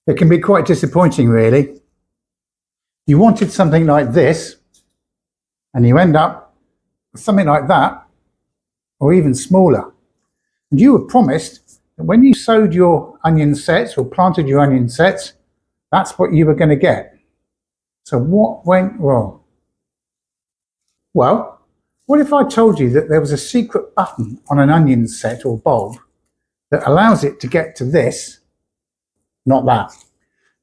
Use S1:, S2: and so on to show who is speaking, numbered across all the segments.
S1: It can be quite disappointing, really. You wanted something like this, and you end up with something like that, or even smaller. And you were promised that when you sowed your onion sets or planted your onion sets, that's what you were going to get. So what went wrong? Well, what if I told you that there was a secret button on an onion set or bulb that allows it to get to this, not that?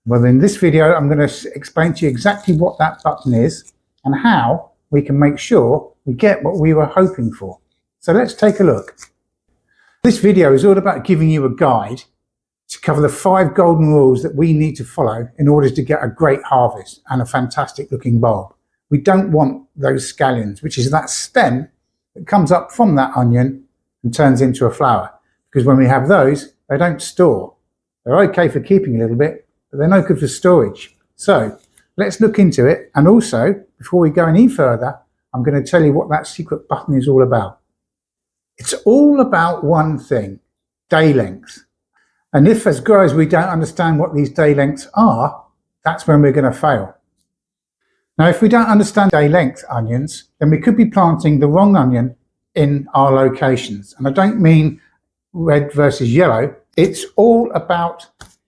S1: Well, in this video, I'm going to explain to you exactly what that button is and how we can make sure we get what we were hoping for. So let's take a look. This video is all about giving you a guide to cover the 5 golden rules that we need to follow in order to get a great harvest and a fantastic looking bulb. We don't want those scallions, which is that stem that comes up from that onion and turns into a flower. Because when we have those, they don't store. They're okay for keeping a little bit, but they're no good for storage. So let's look into it. And also, before we go any further, I'm going to tell you what that secret button is all about. It's all about one thing: day length. And if as growers we don't understand what these day lengths are, that's when we're going to fail. Now, if we don't understand day length onions, then we could be planting the wrong onion in our locations. And I don't mean red versus yellow. It's all about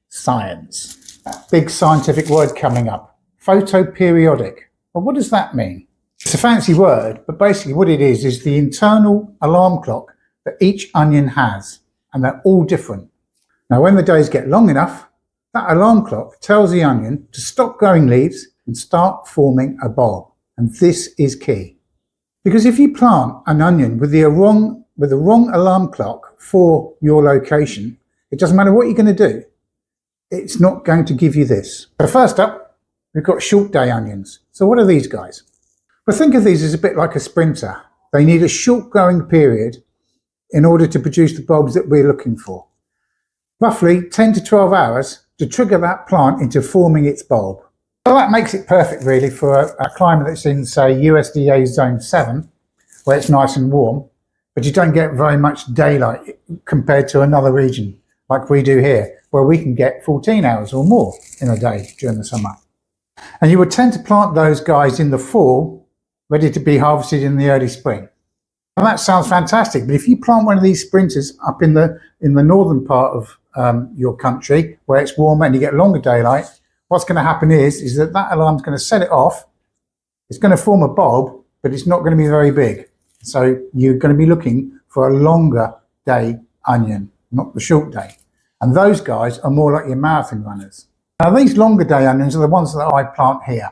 S1: science. Big scientific word coming up. Photoperiodic. Well, what does that mean? It's a fancy word, but basically what it is the internal alarm clock that each onion has, and they're all different. Now, when the days get long enough, that alarm clock tells the onion to stop growing leaves and start forming a bulb. And this is key. Because if you plant an onion with the wrong alarm clock for your location, it doesn't matter what you're going to do, it's not going to give you this. So first up, we've got short day onions. So what are these guys? Well, think of these as a bit like a sprinter. They need a short growing period in order to produce the bulbs that we're looking for. Roughly 10 to 12 hours to trigger that plant into forming its bulb. So that makes it perfect really for a climate that's in, say, USDA zone 7, where it's nice and warm, but you don't get very much daylight compared to another region like we do here, where we can get 14 hours or more in a day during the summer. And you would tend to plant those guys in the fall, ready to be harvested in the early spring. And that sounds fantastic, but if you plant one of these sprinters up in the northern part of your country, where it's warmer and you get longer daylight, what's going to happen is that alarm's going to set it off. It's going to form a bulb, but it's not going to be very big. So you're going to be looking for a longer day onion, not the short day. And those guys are more like your marathon runners. Now, these longer day onions are the ones that I plant here.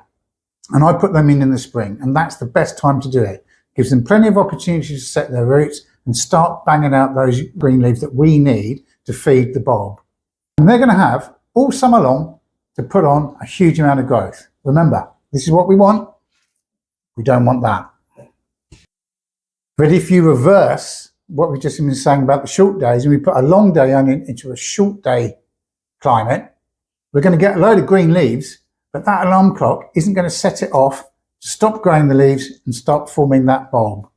S1: And I put them in the spring, and that's the best time to do it. Gives them plenty of opportunities to set their roots and start banging out those green leaves that we need to feed the bulb. And they're going to have all summer long to put on a huge amount of growth. Remember, this is what we want. We don't want that. But if you reverse what we've just been saying about the short days, and we put a long day onion into a short day climate, we're going to get a load of green leaves, but that alarm clock isn't going to set it off to stop growing the leaves and start forming that bulb.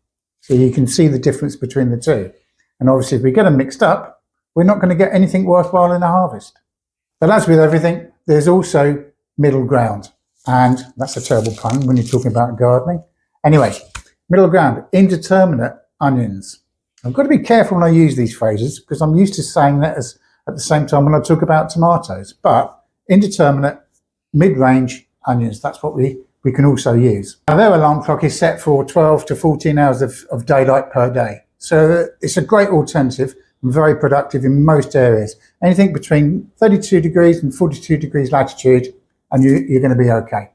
S1: So you can see the difference between the two. And obviously, if we get them mixed up, we're not going to get anything worthwhile in the harvest. But as with everything, there's also middle ground. And that's a terrible pun when you're talking about gardening. Anyway, middle ground, indeterminate onions. I've got to be careful when I use these phrases because I'm used to saying that at the same time when I talk about tomatoes. But indeterminate, mid-range onions, that's what we can also use. Now, their alarm clock is set for 12 to 14 hours of daylight per day. So it's a great alternative and very productive in most areas. Anything between 32 degrees and 42 degrees latitude, and you're going to be okay.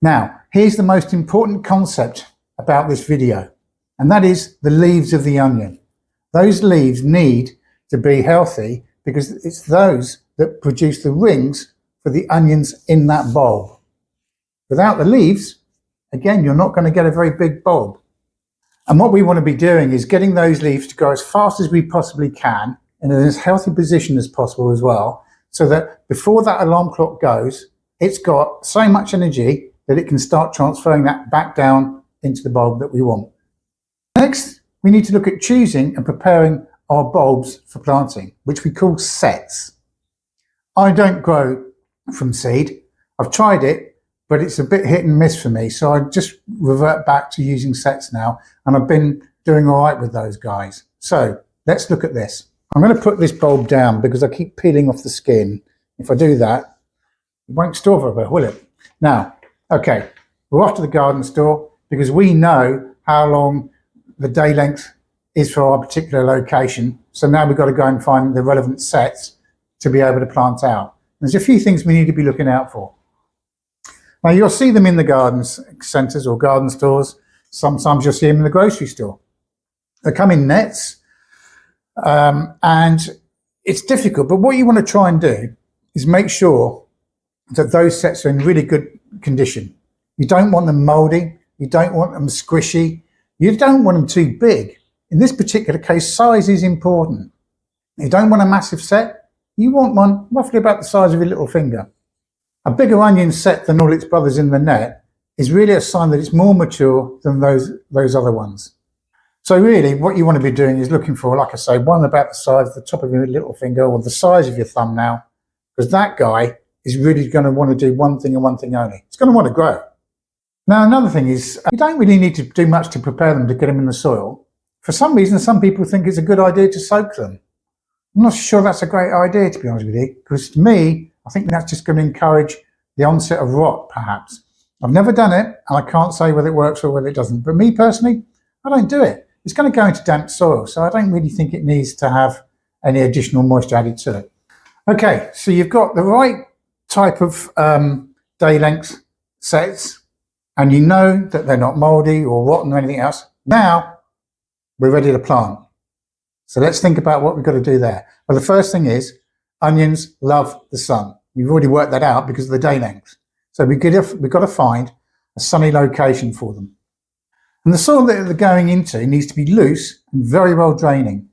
S1: Now, here's the most important concept about this video, and that is the leaves of the onion. Those leaves need to be healthy because it's those that produce the rings for the onions in that bulb. Without the leaves, again, you're not going to get a very big bulb. And what we want to be doing is getting those leaves to grow as fast as we possibly can in as healthy position as possible as well, so that before that alarm clock goes, it's got so much energy that it can start transferring that back down into the bulb that we want. Next, we need to look at choosing and preparing our bulbs for planting, which we call sets. I don't grow from seed. I've tried it, but it's a bit hit and miss for me. So I just revert back to using sets now, and I've been doing all right with those guys. So let's look at this. I'm going to put this bulb down because I keep peeling off the skin. If I do that, it won't store for a bit, will it? Now, okay, we're off to the garden store because we know how long the day length is for our particular location. So now we've got to go and find the relevant sets to be able to plant out. There's a few things we need to be looking out for. Now you'll see them in the garden centres or garden stores. Sometimes you'll see them in the grocery store. They come in nets, and it's difficult, but what you want to try and do is make sure that those sets are in really good condition. You don't want them mouldy, you don't want them squishy, you don't want them too big. In this particular case, size is important. You don't want a massive set, you want one roughly about the size of your little finger. A bigger onion set than all its brothers in the net is really a sign that it's more mature than those other ones. So really what you want to be doing is looking for, like I say, one about the size of the top of your little finger or the size of your thumbnail, because that guy is really going to want to do one thing and one thing only. It's going to want to grow. Now another thing is, you don't really need to do much to prepare them to get them in the soil. For some reason, some people think it's a good idea to soak them. I'm not sure that's a great idea, to be honest with you, because to me, I think that's just going to encourage the onset of rot, perhaps. I've never done it, and I can't say whether it works or whether it doesn't. But me personally, I don't do it. It's going to go into damp soil, so I don't really think it needs to have any additional moisture added to it. Okay, so you've got the right type of day length sets, and you know that they're not mouldy or rotten or anything else. Now, we're ready to plant. So let's think about what we've got to do there. Well, the first thing is, onions love the sun. We've already worked that out because of the day length. So we've got to find a sunny location for them. And the soil that they're going into needs to be loose and very well draining.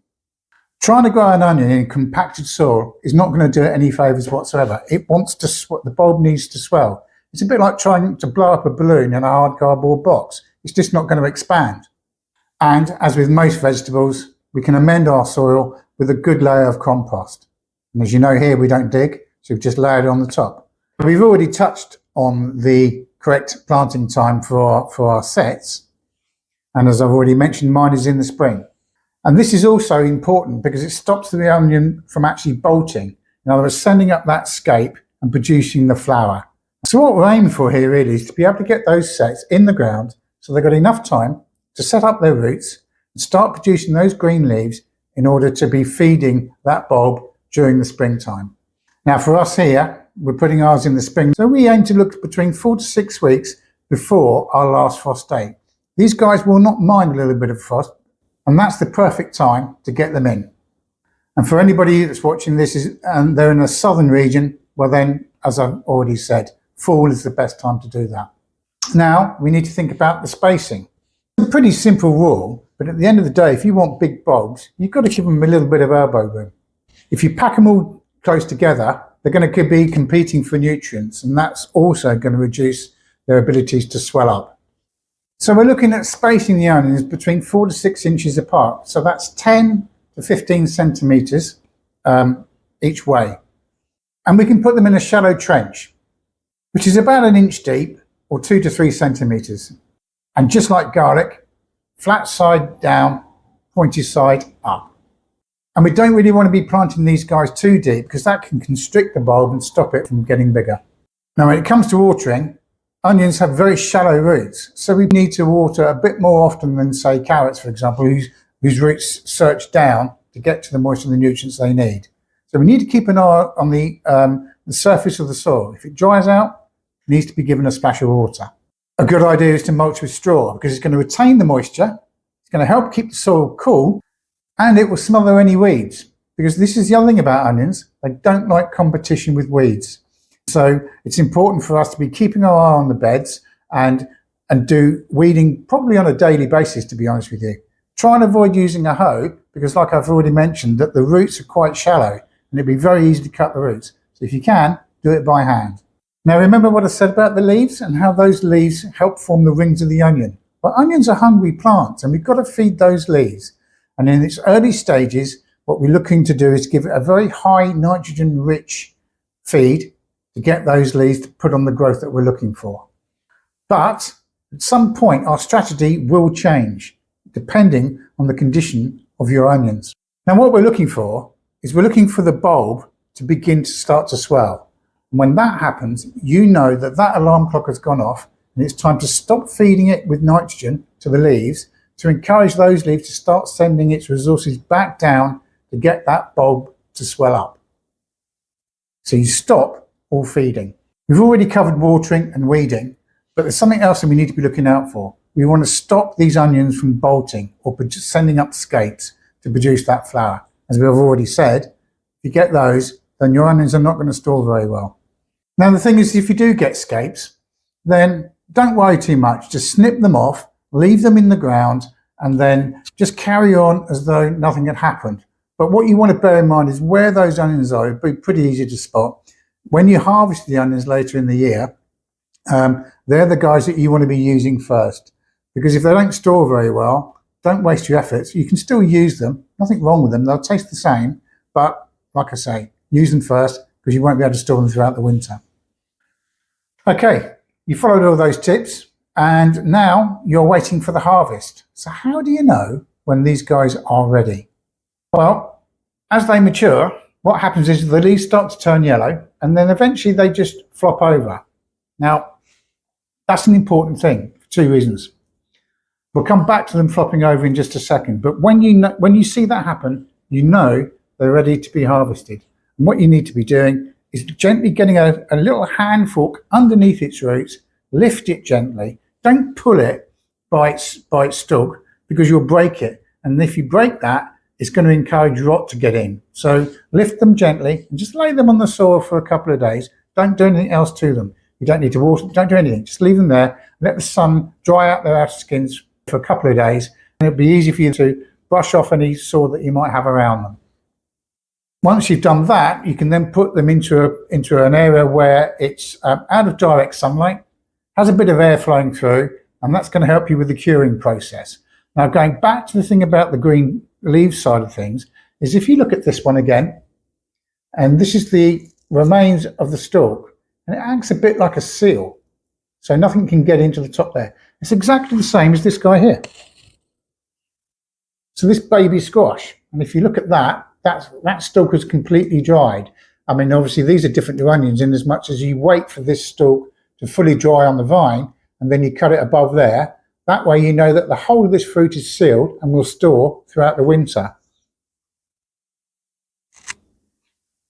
S1: Trying to grow an onion in compacted soil is not going to do it any favours whatsoever. It wants to, the bulb needs to swell. It's a bit like trying to blow up a balloon in a hard cardboard box. It's just not going to expand. And as with most vegetables, we can amend our soil with a good layer of compost. And as you know here, we don't dig, so we've just layered it on the top. We've already touched on the correct planting time for our sets. And as I've already mentioned, mine is in the spring. And this is also important because it stops the onion from actually bolting. In other words, sending up that scape and producing the flower. So what we're aiming for here really is to be able to get those sets in the ground so they've got enough time to set up their roots and start producing those green leaves in order to be feeding that bulb during the springtime. Now for us here, we're putting ours in the spring, so we aim to look between 4 to 6 weeks before our last frost date. These guys will not mind a little bit of frost, and that's the perfect time to get them in. And for anybody that's watching this and they're in a southern region, well then, as I've already said, fall is the best time to do that. Now we need to think about the spacing. It's a pretty simple rule, but at the end of the day, if you want big bulbs, you've got to give them a little bit of elbow room. If you pack them all close together, they're going to be competing for nutrients, and that's also going to reduce their abilities to swell up. So we're looking at spacing the onions between 4 to 6 inches apart. So that's 10 to 15 centimetres each way. And we can put them in a shallow trench, which is about 1 inch deep or 2 to 3 centimetres. And just like garlic, flat side down, pointy side up. And we don't really want to be planting these guys too deep because that can constrict the bulb and stop it from getting bigger. Now when it comes to watering, onions have very shallow roots, so we need to water a bit more often than, say, carrots, for example, whose roots search down to get to the moisture and the nutrients they need. So we need to keep an eye on the surface of the soil. If it dries out, it needs to be given a splash of water. A good idea is to mulch with straw because it's going to retain the moisture, it's going to help keep the soil cool, and it will smother any weeds. Because this is the other thing about onions, they don't like competition with weeds. So it's important for us to be keeping our eye on the beds and do weeding probably on a daily basis, to be honest with you. Try and avoid using a hoe because, like I've already mentioned, that the roots are quite shallow and it'd be very easy to cut the roots. So if you can, do it by hand. Now remember what I said about the leaves and how those leaves help form the rings of the onion. Well, onions are hungry plants and we've got to feed those leaves. And in its early stages, what we're looking to do is give it a very high nitrogen rich feed to get those leaves to put on the growth that we're looking for. But at some point, our strategy will change depending on the condition of your onions. Now, what we're looking for is we're looking for the bulb to begin to start to swell. And when that happens, you know that that alarm clock has gone off and it's time to stop feeding it with nitrogen to the leaves to encourage those leaves to start sending its resources back down to get that bulb to swell up. So you stop all feeding. We've already covered watering and weeding, but there's something else that we need to be looking out for. We want to stop these onions from bolting or sending up scapes to produce that flower. As we've already said, if you get those, then your onions are not going to store very well. Now the thing is, if you do get scapes, then don't worry too much. Just snip them off, leave them in the ground, and then just carry on as though nothing had happened. But what you want to bear in mind is where those onions are. It'll be pretty easy to spot. When you harvest the onions later in the year, they're the guys that you want to be using first. Because if they don't store very well, don't waste your efforts. You can still use them. Nothing wrong with them. They'll taste the same. But like I say, use them first because you won't be able to store them throughout the winter. Okay, you followed all those tips and now you're waiting for the harvest. So how do you know when these guys are ready? Well, as they mature, what happens is the leaves start to turn yellow and then eventually they just flop over. Now, that's an important thing for two reasons. We'll come back to them flopping over in just a second, but when you see that happen, you know they're ready to be harvested. And what you need to be doing is gently getting a little hand fork underneath its roots, lift it gently. Don't pull it by its stalk because you'll break it. And if you break that, it's going to encourage rot to get in. So lift them gently and just lay them on the soil for a couple of days. Don't do anything else to them. You don't need to water them, don't do anything. Just leave them there. Let the sun dry out their outer skins for a couple of days. And it'll be easy for you to brush off any soil that you might have around them. Once you've done that, you can then put them into an area where it's out of direct sunlight, has a bit of air flowing through, and that's going to help you with the curing process. Now, going back to the thing about the green leaves side of things, is if you look at this one again, and this is the remains of the stalk, and it acts a bit like a seal, so nothing can get into the top there. It's exactly the same as this guy here. So this baby squash, and if you look at that stalk is completely dried. I mean, obviously these are different to onions in as much as you wait for this stalk to fully dry on the vine and then you cut it above there. That way you know that the whole of this fruit is sealed and will store throughout the winter.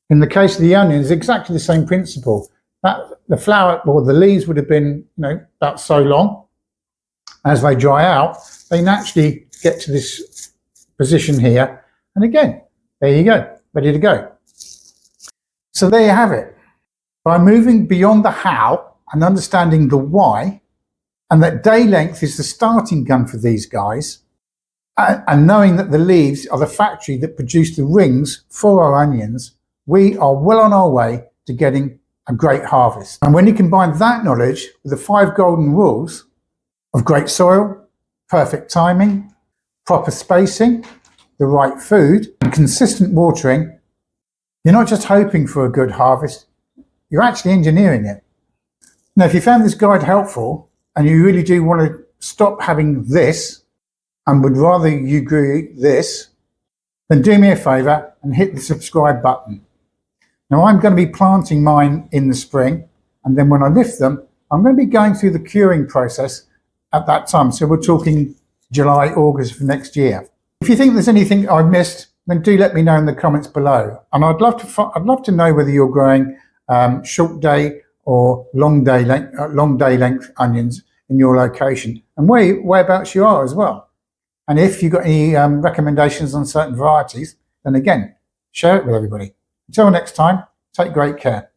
S1: In the case of the onions, exactly the same principle. The flower or the leaves would have been, about so long. As they dry out, they naturally get to this position here. And again, there you go, ready to go. So there you have it. By moving beyond the how and understanding the why, and that day length is the starting gun for these guys, and knowing that the leaves are the factory that produce the rings for our onions, we are well on our way to getting a great harvest. And when you combine that knowledge with the 5 golden rules of great soil, perfect timing, proper spacing, the right food, and consistent watering, you're not just hoping for a good harvest, you're actually engineering it. Now, if you found this guide helpful and you really do want to stop having this and would rather you grow this, then do me a favour and hit the subscribe button. Now, I'm going to be planting mine in the spring, and then when I lift them, I'm going to be going through the curing process at that time. So we're talking July, August of next year. If you think there's anything I've missed, then do let me know in the comments below. And I'd love to know whether you're growing short day or long day length onions in your location, and whereabouts you are as well. And if you've got any recommendations on certain varieties, then again, share it with everybody. Until next time, take great care.